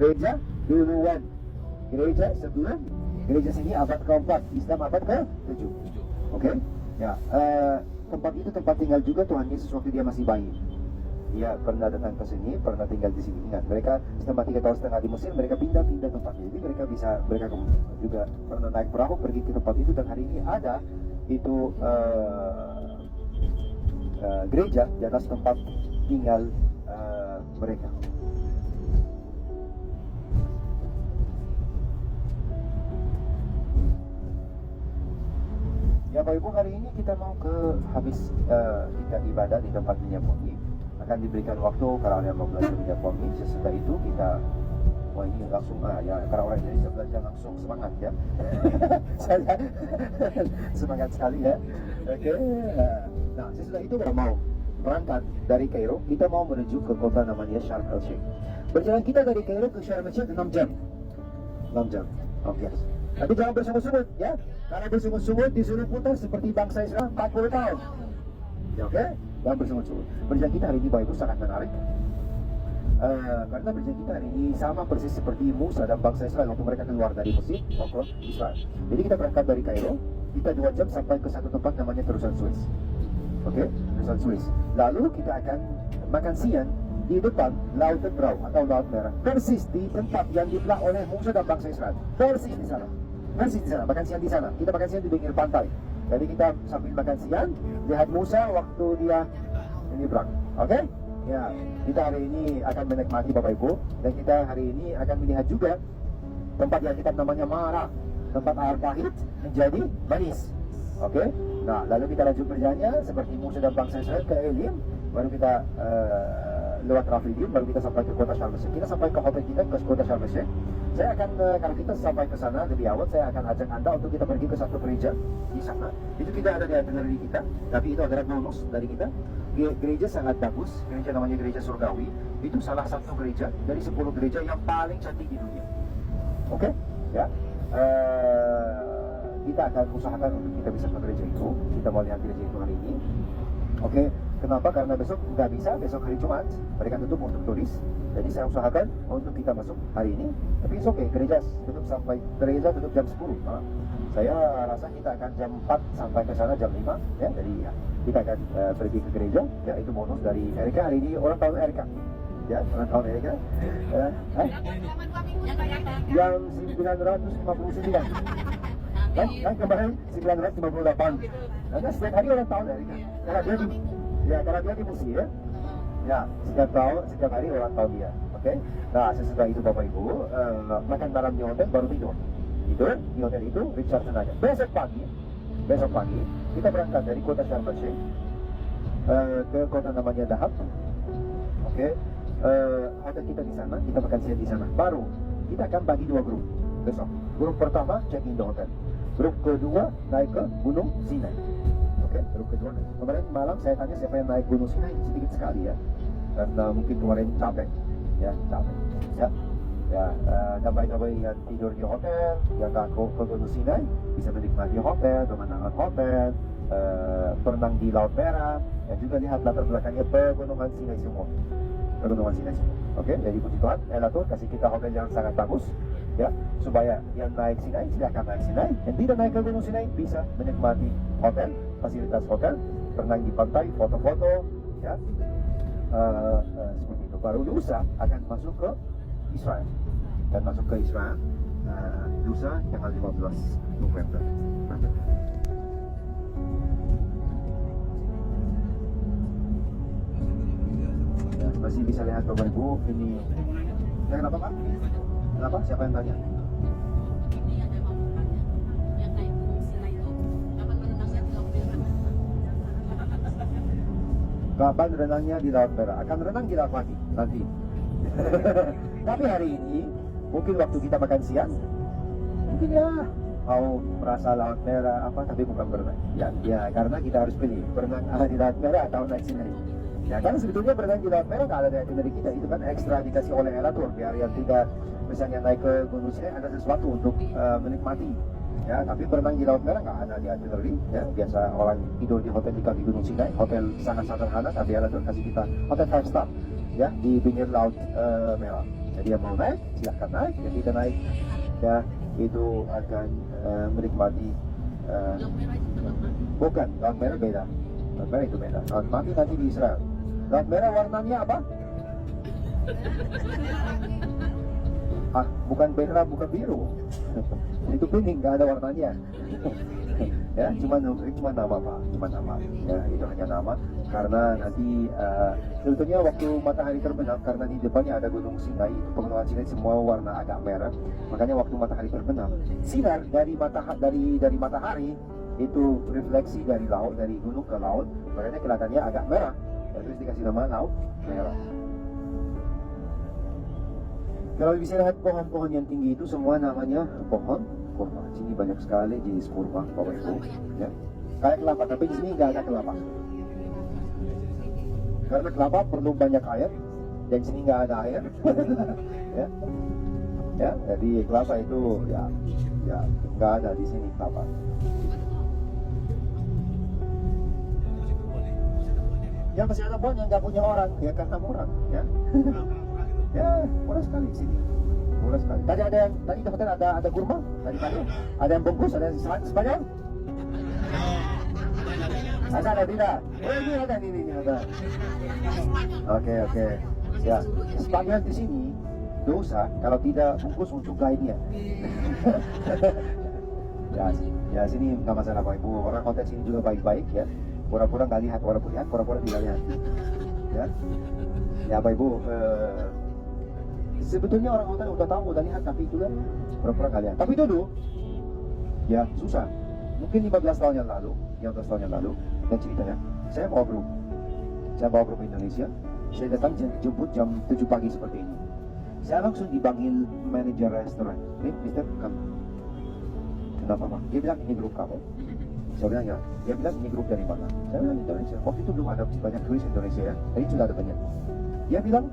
gereja duluan, gereja sebelum, gereja sini abad keempat, Islam abad ke-7. Oke? Ya, tempat itu tempat tinggal juga Tuhan Yesus waktu dia masih bayi. Dia pernah datang ke sini, pernah tinggal di sini. Ingat, mereka selama 3 tahun setengah di Mesir, mereka pindah-pindah tempatnya. Jadi mereka juga pernah naik perahu pergi ke tempat itu, dan hari ini ada itu gereja di atas tempat tinggal mereka. Ya Bapak Ibu, hari ini kita mau habis kita ibadah di tempat minyak wangi. Akan diberikan waktu kalau ada yang mau belajar minyak wangi. Sesudah itu kita, wah ini langsung ya, para orang Indonesia belajar langsung semangat ya. Saya semangat sekali ya. Oke. Nah, sesudah itu kita mau berangkat dari Kairo. Kita mau menuju ke kota namanya Sharm El Sheikh. Perjalanan kita dari Kairo ke Sharm El Sheikh 6 jam. 6 jam. Oke. Tapi jangan bersungut-sungut ya. Karena bersungut-sungut disuruh putar seperti bangsa Israel 40 tahun. Ya, oke? Jangan bersungut-sungut. Perjalanan kita hari ini Bapak Ibu sangat menarik. Karena perjalanan kita hari ini sama persis seperti Musa dan bangsa Israel waktu mereka keluar dari Mesir mau ke Israel. Jadi kita berangkat dari Kairo, kita 2 jam sampai ke satu tempat namanya Terusan Suez. Oke? Terusan Suez. Lalu kita akan makan siang di depan Laut Tebrau atau Laut Merah, persis di tempat yang dibelah oleh Musa dan bangsa Israel. Persis di sana. Persis di sana, makan siang di sana. Kita makan siang di pinggir pantai. Jadi kita sambil makan siang, lihat Musa waktu dia menyeberang. Oke? Ya, kita hari ini akan menikmati Bapak Ibu, dan kita hari ini akan melihat juga tempat yang kita namanya Mara, tempat air pahit menjadi manis. Oke? Nah, lalu kita lanjut perjalanannya seperti Musa dan bangsa Israel ke Elim, baru kita lewat Rafidim, baru kita sampai ke kota Sharm El Sheikh. Kita sampai ke hotel kita ke kota Sharm El Sheikh. Saya akan kalau kita sampai ke sana lebih awal, saya akan ajak Anda untuk kita pergi ke satu gereja di sana. Itu tidak ada di itinerary kita, tapi itu adalah bonus dari kita. Gereja sangat bagus, gereja namanya Gereja Surgawi. Itu salah satu gereja dari 10 gereja yang paling cantik di dunia. Oke? Ya. Kita akan usahakan untuk kita bisa ke gereja itu. Kita mau lihat gereja itu hari ini. Oke? Kenapa? Karena besok nggak bisa, besok hari Jumat mereka tutup untuk turis. Jadi saya usahakan untuk kita masuk hari ini. Tapi oke, gereja tutup tutup jam 10 malam. Saya rasa kita akan jam 4 sampai ke sana jam 5 ya. Jadi ya, kita akan pergi ke gereja ya, itu bonus dari Erika. Hari ini ulang tahun Erika. Ya, ulang tahun Erika. Yang 1959. Kan kemarin 1958. Karena setiap hari ulang tahun Erika. Karena dia di Mesir ya, setiap hari ulang tahun dia. Oke? Nah, sesudah itu Bapak Ibu makan malam di hotel, baru tidur di hotel itu Richardson aja. Besok pagi kita berangkat dari kota Sharm El Sheikh ke kota namanya Dahab. Oke? Hotel kita di sana, kita makan siang di sana. Baru kita akan bagi 2 grup besok. Grup pertama check in di hotel. Grup kedua naik ke Gunung Sinai. Oke, grup kedua. Kemarin malam saya tanya siapa yang naik Gunung Sinai, sedikit sekali ya. Karena mungkin kemarin capek. Ya. Damai-damai yang tidur di hotel, yang nggak ke Gunung Sinai, bisa menikmati hotel, pemandangan hotel, berenang di Laut Merah, dan juga lihat latar belakangnya pegunungan Sinai semua. Oke, jadi puji Tuhan, Elatur kasih kita hotel yang sangat bagus, ya, supaya yang naik Sinai silakan naik Sinai, yang tidak naik ke Gunung Sinai bisa menikmati hotel, fasilitas hotel, berenang di pantai, foto-foto, ya, seperti itu. Baru lusa akan masuk ke Israel, lusa tanggal 15 November. Ya, masih bisa lihat Bapak Ibu ini. Ya, kenapa Pak? Kenapa? Siapa yang tanya? Ini ada mau bertanya, yang naik Gunung Sinai itu kapan menendangnya di Laut Merah? Kapan renangnya di Laut Merah? Akan renang di Laut Mati nanti. Tapi hari ini mungkin waktu kita makan siang, mungkin ya mau merasa Laut Merah apa, tapi bukan berenang. Ya karena kita harus pilih berenang di Laut Merah atau naik Sinai. Ya kan sebetulnya berenang di Laut Merah nggak ada itinerary kita, itu kan ekstra dikasih oleh Elatur biar yang tidak misalnya naik ke Gunung Sinai ada sesuatu untuk menikmati. Ya, tapi berenang di Laut Merah nggak ada di itinerary. Ya, biasa orang tidur di hotel di kaki Gunung Sinai, hotel sangat sederhana, tapi Elatur kasih kita hotel 5 star ya di pinggir Laut Merah. Jadi yang mau naik, silahkan naik. Jadi kita naik, ya itu akan menikmati. Lampu merah itu teman-teman. Bukan, laut merah beda. Laut merah itu beda. Laut mati nanti di Israel. Laut merah warnanya apa? Ah, bukan merah, bukan biru. Itu kuning, nggak ada warnanya. Ya, cuma nama Pak, cuma nama. Ya, itu hanya nama. Karena nanti sebetulnya waktu matahari terbenam, karena di depannya ada Gunung Sinai, pegunungan Sinai semua warna agak merah. Makanya waktu matahari terbenam, sinar dari matahari itu refleksi dari laut, dari gunung ke laut, makanya kelihatannya agak merah. Ya, terus dikasih nama laut merah. Kalau bisa lihat pohon-pohon yang tinggi itu semua namanya pohon kurma. Sini banyak sekali jenis kurma, Bapak Ibu. Ya. Kayak kelapa, tapi di sini nggak ada kelapa. Karena kelapa perlu banyak air, dan di sini nggak ada air. Ya. Ya, jadi kelapa itu ya nggak ada di sini kelapa. Yang masih ada pohon yang nggak punya orang, ya karena murah. Ya. Ya, murah sekali di sini. Murah sekali. Tadi di hotel ada kurma. Tadi ada yang bungkus, ada yang Spanyol. Ada tidak? Oh, ini ada. Oke. Ya, Spanyol di sini dosa kalau tidak bungkus untuk lainnya. ya sini nggak masalah Pak Ibu. Orang hotel sini juga baik-baik ya. Pura-pura nggak lihat, pura-pura tidak lihat. Ya Pak Ibu. Sebetulnya orang hotel udah tahu, udah lihat, tapi itu kan pura-pura nggak lihat. Tapi dulu, ya susah. Mungkin 15 tahun yang lalu, dan ceritanya, saya bawa grup Indonesia. Saya datang jemput jam 7 pagi seperti ini. Saya langsung dipanggil manajer restoran. Mister, kamu kenapa Pak? Dia bilang ini grup kamu. Saya bilang ya. Dia bilang ini grup dari mana? Saya bilang Indonesia. Waktu itu belum ada banyak turis Indonesia ya. Jadi sudah ada banyak. Dia bilang,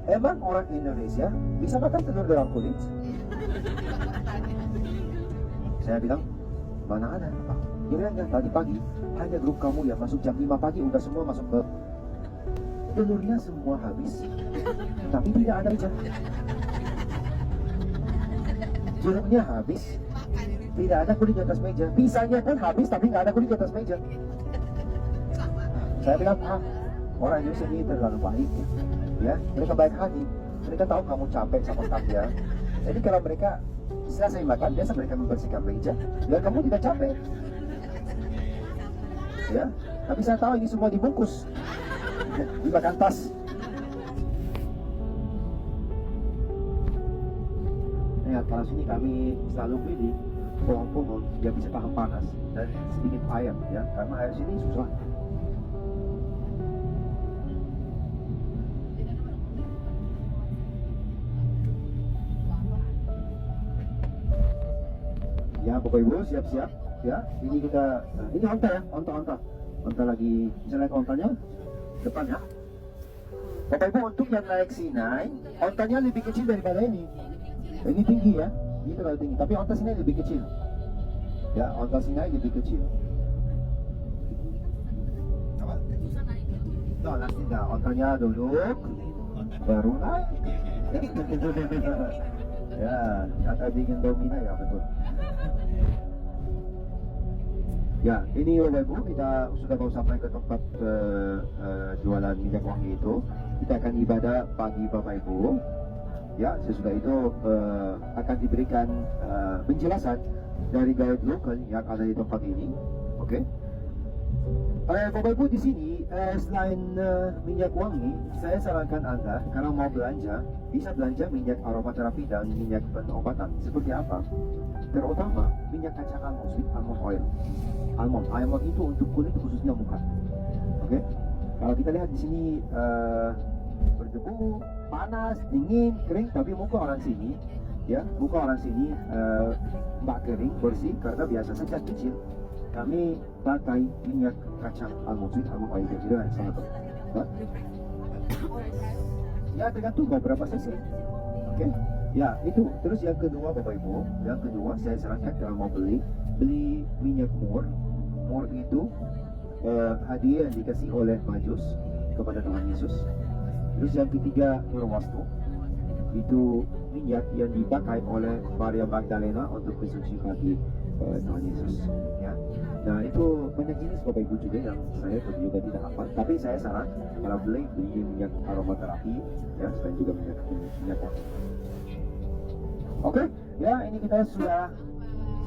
emang orang Indonesia bisa makan telur dalam kulit? Saya bilang, mana ada Pak? Dia bilang ya, tadi pagi hanya grup kamu yang masuk jam 5 pagi udah semua masuk ke telurnya semua habis, tapi tidak ada meja. Jeruknya habis, tidak ada kulit di atas meja. Pisangnya pun habis, tapi nggak ada kulit di atas meja. Saya bilang, orang Indonesia ini terlalu baik. Ya, mereka baik hati. Mereka tahu kamu capek sama kerja. Jadi kalau mereka selesai makan, biasa mereka membersihkan meja. Biar kamu tidak capek. Ya, tapi saya tahu ini semua dibungkus, dimakan tas. Ya, kalau sini kami selalu pilih pohon-pohon yang bisa tahan panas dan sedikit air, ya, karena air sini susah. Ya, Bapak Ibu siap-siap. Ya, ini kita, ini onta ya, onta lagi, bisa lihat ontanya depan ya. Bapak Ibu, untuk yang naik Sinai, ontanya lebih kecil daripada ini. Ini tinggi ya, ini terlalu tinggi, tapi onta Sinai lebih kecil. Ya, onta Sinai lebih kecil. Apa? No, nanti dah, ontanya duduk, baru naik. Ya, kata bikin domina ya, betul. Ya, ini Bapak Ibu, kita sudah mau sampai ke tempat jualan minyak wangi itu. Kita akan ibadah pagi Bapak Ibu. Ya, sesudah itu akan diberikan penjelasan dari guide lokal yang ada di tempat ini. Oke? Bapak Ibu, di sini selain minyak wangi, saya sarankan Anda kalau mau belanja, bisa belanja minyak aromaterapi dan minyak pengobatan. Seperti apa? Terutama minyak kacang almond, sweet almond oil. Almond itu untuk kulit khususnya muka. Oke? Kalau kita lihat di sini berdebu, panas, dingin, kering, tapi muka orang sini, ya, muka orang sini mbak kering, bersih karena biasa sejak kecil kami pakai minyak kacang almond, sweet almond oil gitu kan, sangat baik. Ya, tergantung berapa cc. Oke? Ya, itu. Terus yang kedua Bapak Ibu, yang kedua saya sarankan kalau mau beli minyak mur. Mur itu hadiah yang dikasih oleh Majus kepada Tuhan Yesus. Terus yang ketiga Nurwastu. itu minyak yang dipakai oleh Maria Magdalena untuk mensuci hati Tuhan Yesus. Ya. Nah itu banyak jenis Bapak Ibu juga yang saya juga tidak hafal. Tapi saya saran kalau beli minyak aromaterapi, ya selain juga minyak wangi. Oke, ya ini kita sudah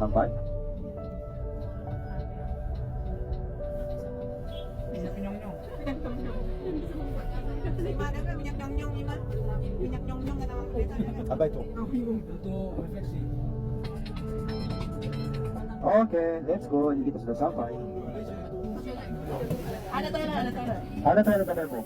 sampai. Minyak nyong-nyong. Lima ada kan minyak nyong-nyong, Lima? Minyak nyong-nyong kata Bang Pendeta. Apa itu? Untuk refleksi. Oke, let's go. Ini kita sudah sampai. Ada toilet, ada toilet. Ada toilet Bapak Ibu?